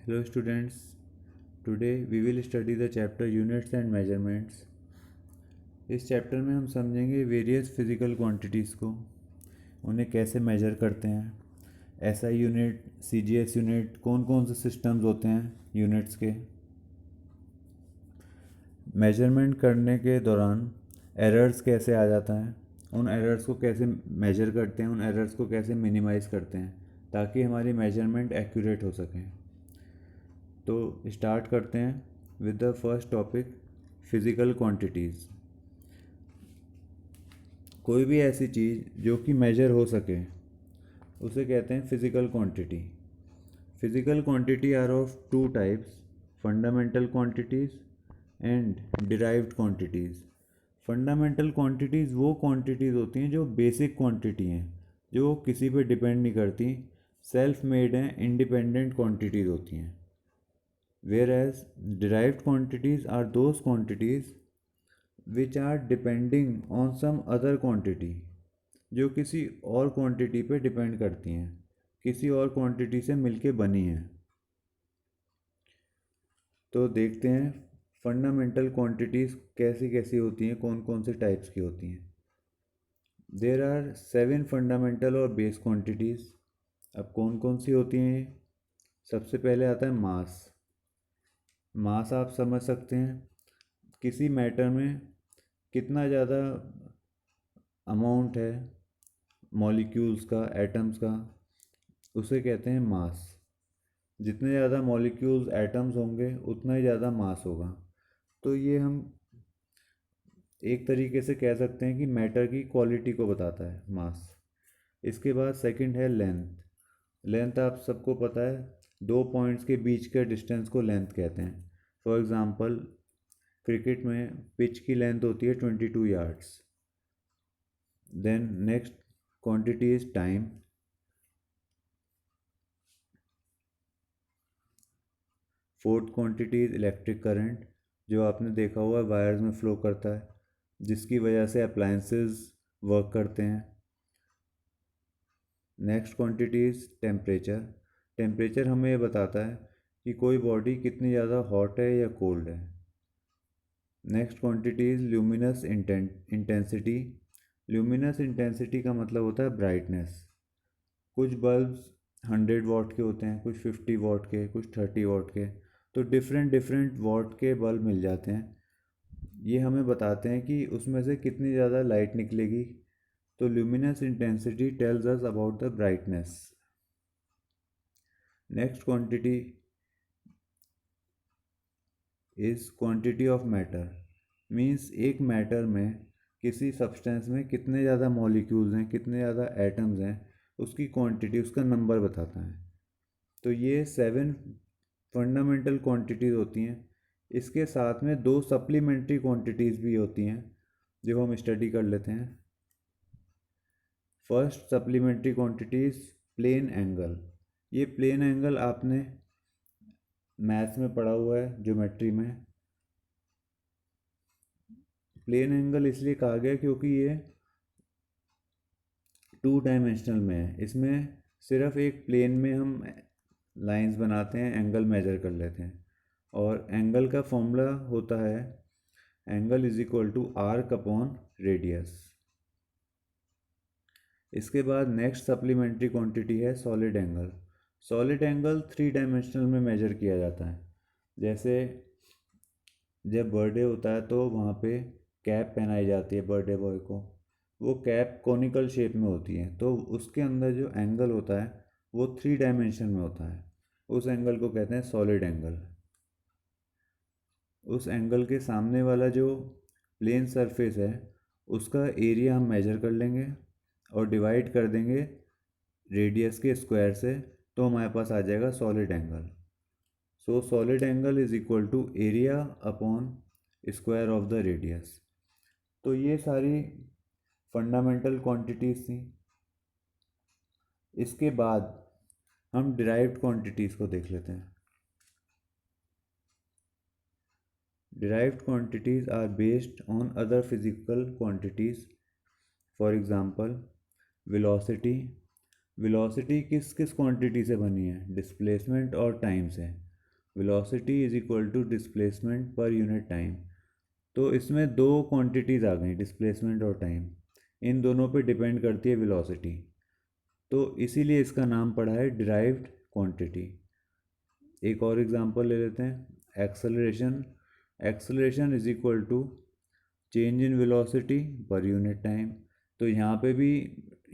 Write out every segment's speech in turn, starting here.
Hello students, today we will study the chapter Units and Measurements. इस chapter में हम समझेंगे वेरियस फिज़िकल क्वांटिटीज़ को, उन्हें कैसे मेजर करते हैं, एसआई यूनिट, सीजीएस यूनिट, कौन कौन से सिस्टम्स होते हैं यूनिट्स के। मेजरमेंट करने के दौरान एरर्स कैसे आ जाता है, उन एरर्स को कैसे मेजर करते हैं, उन एरर्स को कैसे मिनिमाइज़ करते हैं ताकि हमारी मेजरमेंट एक्यूरेट हो सके। तो स्टार्ट करते हैं with the first topic, physical quantities. कोई भी ऐसी चीज़ जो कि मेजर हो सके उसे कहते हैं physical quantity. Physical quantity are of two types, fundamental quantities and derived quantities. Fundamental quantities वो क्वांटिटीज़ होती हैं जो बेसिक क्वांटिटी हैं, जो किसी पे डिपेंड नहीं करती, सेल्फ मेड हैं, इंडिपेंडेंट क्वांटिटीज़ होती हैं। Whereas derived quantities are those quantities which are depending on some other quantity, जो किसी और क्वांटिटी पे डिपेंड करती हैं, किसी और क्वांटिटी से मिलके बनी हैं। तो देखते हैं फंडामेंटल क्वांटिटीज़ कैसी कैसी होती हैं, कौन कौन से टाइप्स की होती हैं। देयर आर 7 फंडामेंटल और बेस क्वांटिटीज़। अब कौन कौन सी होती हैं? सबसे पहले आता है मास। मास आप समझ सकते हैं, किसी मैटर में कितना ज़्यादा अमाउंट है मॉलिक्यूल्स का, एटम्स का, उसे कहते हैं मास। जितने ज़्यादा मॉलिक्यूल्स, एटम्स होंगे उतना ही ज़्यादा मास होगा। तो ये हम एक तरीके से कह सकते हैं कि मैटर की क्वालिटी को बताता है मास। इसके बाद सेकंड है लेंथ। लेंथ आप सबको पता है, दो पॉइंट्स के बीच के डिस्टेंस को लेंथ कहते हैं। फॉर एग्ज़ाम्पल क्रिकेट में पिच की लेंथ होती है 22 yards. Then next quantity is time. Fourth quantity is electric current, जो आपने देखा हुआ वायर्स में फ्लो करता है, जिसकी वजह से अप्लायंसेस वर्क करते हैं। Next quantity is temperature. Temperature हमें ये बताता है कि कोई बॉडी कितनी ज़्यादा हॉट है या कोल्ड है। Next quantity is luminous intensity. Luminous intensity का मतलब होता है ब्राइटनेस। कुछ बल्ब्स 100 वाट के होते हैं, कुछ 50 वाट के, कुछ 30 वाट के, तो डिफरेंट डिफरेंट वाट के बल्ब मिल जाते हैं। ये हमें बताते हैं कि उसमें से कितनी ज़्यादा लाइट निकलेगी। तो luminous intensity tells us about the brightness. Next quantity is quantity of matter. Means एक मैटर में, किसी सब्सटेंस में कितने ज़्यादा मॉलिक्यूल्स हैं, कितने ज़्यादा एटम्स हैं, उसकी क्वांटिटी, उसका नंबर बताता है। तो ये 7 फंडामेंटल क्वांटिटीज़ होती हैं। इसके साथ में 2 सप्लीमेंट्री क्वांटिटीज़ भी होती हैं जो हम स्टडी कर लेते हैं। First supplementary quantities plane angle. ये प्लेन एंगल आपने मैथ्स में पढ़ा हुआ है, ज्योमेट्री में। प्लेन एंगल इसलिए कहा गया क्योंकि ये 2 डायमेंशनल में है। इसमें सिर्फ एक प्लेन में हम लाइंस बनाते हैं, एंगल मेजर कर लेते हैं। और एंगल का फॉर्मूला होता है angle is equal to arc upon radius. इसके बाद नेक्स्ट सप्लीमेंट्री क्वांटिटी है solid angle. Solid angle 3 dimensional में मेजर किया जाता है। जैसे जब बर्थडे होता है तो वहाँ पे कैप पहनाई जाती है बर्थडे बॉय को। वो कैप कॉनिकल शेप में होती है, तो उसके अंदर जो एंगल होता है वो 3 डायमेंशन में होता है। उस एंगल को कहते हैं सॉलिड एंगल। उस एंगल के सामने वाला जो प्लेन सरफेस है उसका एरिया हम मेजर कर लेंगे और डिवाइड कर देंगे रेडियस के स्क्वायर से, तो हमारे पास आ जाएगा solid angle. So solid angle is equal to area upon square of the radius. तो ये सारी फंडामेंटल क्वांटिटीज़ थी। इसके बाद हम डिराइव्ड क्वांटिटीज़ को देख लेते हैं। Derived quantities are based on other physical quantities. For example, velocity. Velocity किस किस क्वांटिटी से बनी है? डिस्प्लेसमेंट और टाइम से। Velocity is equal to displacement per unit time. तो इसमें दो क्वांटिटीज़ आ गई, डिस्प्लेसमेंट और टाइम, इन दोनों पे डिपेंड करती है वेलोसिटी, तो इसीलिए इसका नाम पड़ा है डिराइव्ड क्वांटिटी। एक और एग्जांपल ले लेते हैं, acceleration. Acceleration is equal to change in velocity per unit time. तो यहाँ पे भी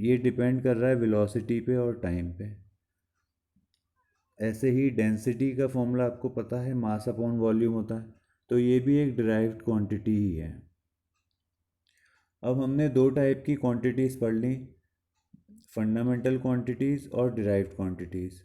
ये डिपेंड कर रहा है वेलोसिटी पे और टाइम पे। ऐसे ही डेंसिटी का फॉर्मूला आपको पता है, मास अपॉन वॉल्यूम होता है, तो ये भी एक डिराइव्ड क्वांटिटी ही है। अब हमने दो टाइप की क्वांटिटीज़ पढ़ ली, फंडामेंटल क्वांटिटीज़ और डिराइव्ड क्वांटिटीज़।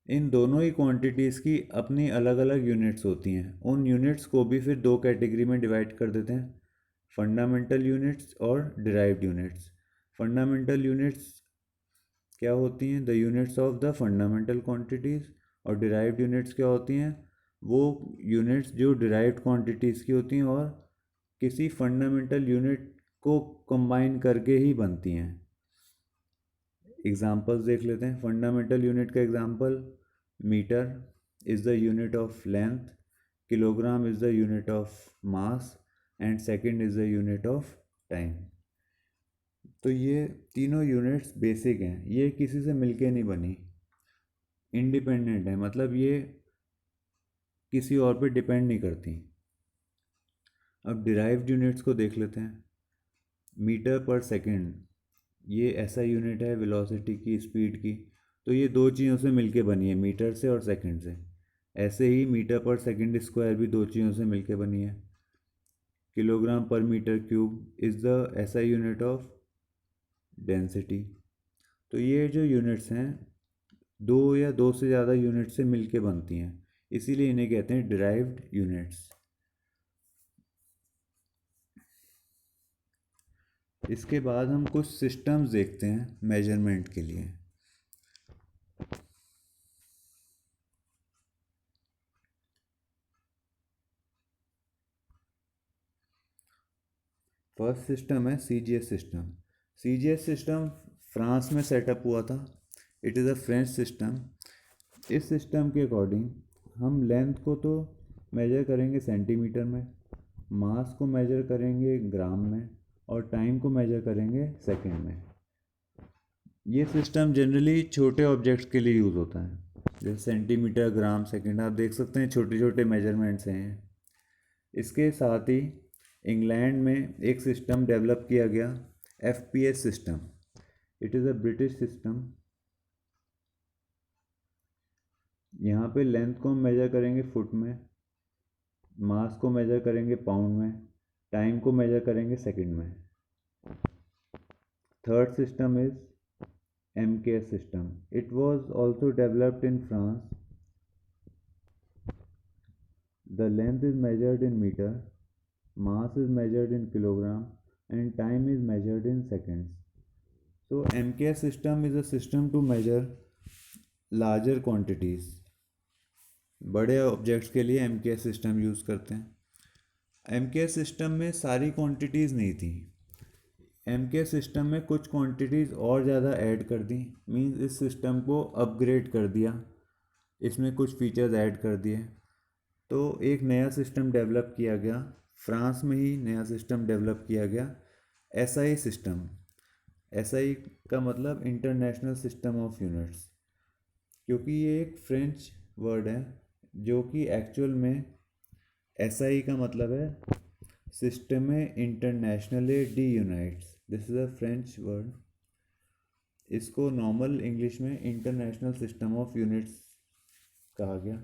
इन दोनों ही क्वांटिटीज़ की अपनी अलग अलग यूनिट्स होती हैं। उन यूनिट्स को भी फिर दो कैटेगरी में डिवाइड कर देते हैं, फंडामेंटल यूनिट्स और डिराइव्ड यूनिट्स। फंडामेंटल यूनिट्स क्या होती हैं? The units of the fundamental quantities. और डिराइव्ड यूनिट्स क्या होती हैं? वो यूनिट्स जो डिराइव्ड क्वांटिटीज़ की होती हैं और किसी फंडामेंटल यूनिट को कंबाइन करके ही बनती हैं। एग्जांपल्स देख लेते हैं। फंडामेंटल यूनिट का example, metre is the unit of length, kilogram is the unit of mass and second is the unit of time. तो ये तीनों यूनिट्स बेसिक हैं, ये किसी से मिलके नहीं बनी, इंडिपेंडेंट है, मतलब ये किसी और पे डिपेंड नहीं करती। अब डिराइव्ड यूनिट्स को देख लेते हैं। मीटर पर सेकंड, ये ऐसा यूनिट है वेलोसिटी की, स्पीड की, तो ये दो चीज़ों से मिलके बनी है, मीटर से और सेकंड से। ऐसे ही मीटर पर सेकंड स्क्वायर भी दो चीज़ों से मिलके बनी है। Kilogram per metre cube is the SI unit of density. तो ये जो यूनिट्स हैं दो या दो से ज़्यादा यूनिट से मिलके बनती हैं, इसीलिए इन्हें कहते हैं डिराइव्ड यूनिट्स। इसके बाद हम कुछ सिस्टम्स देखते हैं मेजरमेंट के लिए। फर्स्ट सिस्टम है CGS system. CGS system France में सेटअप हुआ था। It is a French system. इस सिस्टम के अकॉर्डिंग हम लेंथ को तो मेजर करेंगे सेंटीमीटर में, मास को मेजर करेंगे ग्राम में और टाइम को मेजर करेंगे सेकंड में। ये सिस्टम जनरली छोटे ऑब्जेक्ट्स के लिए यूज़ होता है, जैसे सेंटीमीटर, ग्राम, सेकंड, आप देख सकते हैं छोटे छोटे मेजरमेंट्स हैं। इसके साथ ही इंग्लैंड में एक सिस्टम डेवलप किया गया, FPS system. It is a British system. यहाँ पे लेंथ को हम मेजर करेंगे फुट में, मास को मेजर करेंगे पाउंड में, टाइम को मेजर करेंगे सेकंड में। Third system is MKS system. It was also developed in France. The length is measured in meter, mass is measured in kilogram, and time is measured in seconds. So MKS system is a system to measure larger quantities. बड़े objects के लिए MKS system use करते हैं। MKS system में सारी quantities नहीं थी, MKS system में कुछ क्वांटिटीज़ और ज़्यादा ऐड कर दी, मीन्स इस सिस्टम को अपग्रेड कर दिया, इसमें कुछ फीचर्स ऐड कर दिए। तो एक नया सिस्टम डेवलप किया गया, फ्रांस में ही नया सिस्टम डेवलप किया गया, एसआई सिस्टम। एसआई का मतलब इंटरनेशनल सिस्टम ऑफ यूनिट्स, क्योंकि ये एक फ्रेंच वर्ड है जो कि एक्चुअल में एसआई का मतलब है system internationally D unites. This is a French word. इसको नॉर्मल इंग्लिश में इंटरनेशनल सिस्टम ऑफ यूनिट्स कहा गया,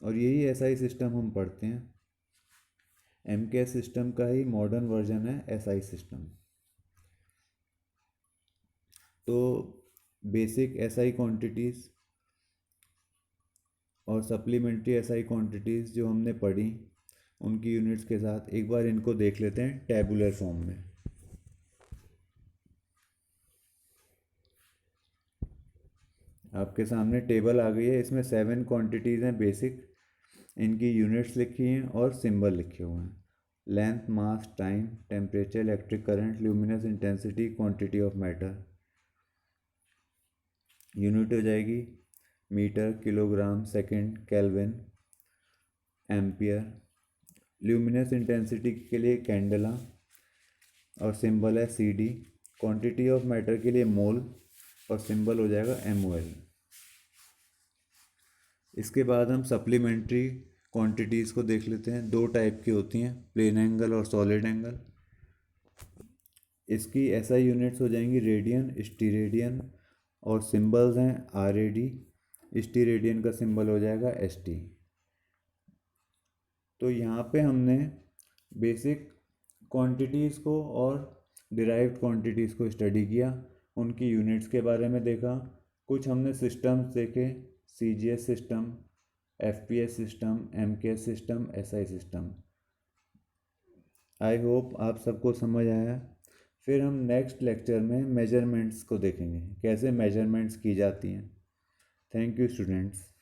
और यही एसआई सिस्टम हम पढ़ते हैं। MKS सिस्टम का ही मॉडर्न वर्जन है एसआई सिस्टम। तो बेसिक एसआई क्वांटिटीज़ और सप्लीमेंट्री एसआई क्वांटिटीज़ जो हमने पढ़ी, उनकी यूनिट्स के साथ एक बार इनको देख लेते हैं टैबुलर फॉर्म में। आपके सामने टेबल आ गई है, इसमें 7 क्वांटिटीज़ हैं बेसिक, इनकी यूनिट्स लिखी हैं और सिंबल लिखे हुए हैं। Length, mass, time, temperature, electric current, luminous intensity, quantity of matter. Unit हो जाएगी metre, kilogram, second, kelvin, ampere, luminous intensity के लिए कैंडला और सिंबल है CD, क्वांटिटी ऑफ मैटर के लिए मोल और सिंबल हो जाएगा MOL। इसके बाद हम सप्लीमेंट्री क्वांटिटीज़ को देख लेते हैं। दो टाइप की होती हैं, प्लेन एंगल और सॉलिड एंगल। इसकी SI यूनिट्स हो जाएंगी रेडियन, स्टीरेडियन और सिंबल्स हैं RAD। स्टीरेडियन का सिंबल हो जाएगा ST। तो यहाँ पे हमने बेसिक क्वांटिटीज़ को और डिराइव्ड क्वांटिटीज़ को स्टडी किया, उनकी यूनिट्स के बारे में देखा, कुछ हमने सिस्टम्स देखे, CGS system, FPS system, MKS system, SI system. I hope आप सबको समझ आया। फिर हम नेक्स्ट लेक्चर में मेजरमेंट्स को देखेंगे, कैसे मेजरमेंट्स की जाती हैं। Thank you students.